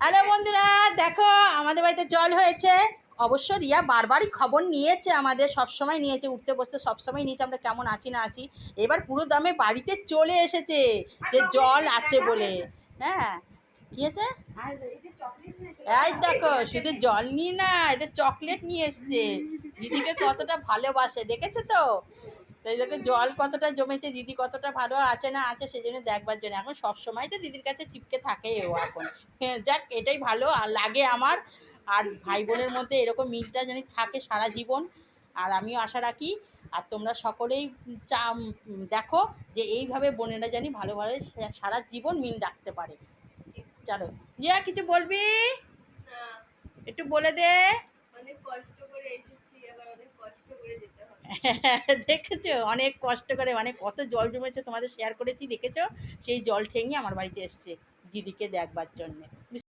Hello বন্ধুরা, দেখো আমাদের বাড়িতে জল হয়েছে। অবশ্য রিয়া বারবারই খবর নিয়েছে, আমাদের সবসময় নিয়েছে, উঠতে বসতে সবসময় নিয়েছে আমরা কেমন আছি না আছি। এবার পুরো দমে বাড়িতে চলে এসেছে যে জল আছে বলে। হ্যাঁ, কি হয়েছে? এই দেখো, শুধু জল নিয়ে না, এদের চকলেট নিয়ে এসছে। দিদিকে কতটা ভালোবাসে দেখেছো তো। তাই দেখো জল কতটা জমেছে, দিদি কতটা ভালো আছে না আছে সেজন্য দেখবার জন্য। এখন সব সময় তো দিদির কাছে চিপকে থাকে ও এখন। হ্যাঁ, যাক এটাই ভালো লাগে আমার। আর ভাই বোনের মধ্যে এরকম মিলটা জানি থাকে সারা জীবন। আর আমিও আশা রাখি আর তোমরা সকলেই দেখো যে এইভাবে বোনেরা জানি ভালোভাবে সারা জীবন মিল রাখতে পারে। চলো রিয়া, কিছু বলবি? একটু বলে দে। অনেক কষ্ট করে এসেছি, আবার অনেক কষ্ট করে যেতে হবে। দেখেছো, অনেক কষ্ট করে, মানে কত জল জমেছে তোমাদের শেয়ার করেছি, দেখেছো? সেই জল ঠেঙে আমার বাড়িতে এসছে দিদিকে দেখবার জন্যে।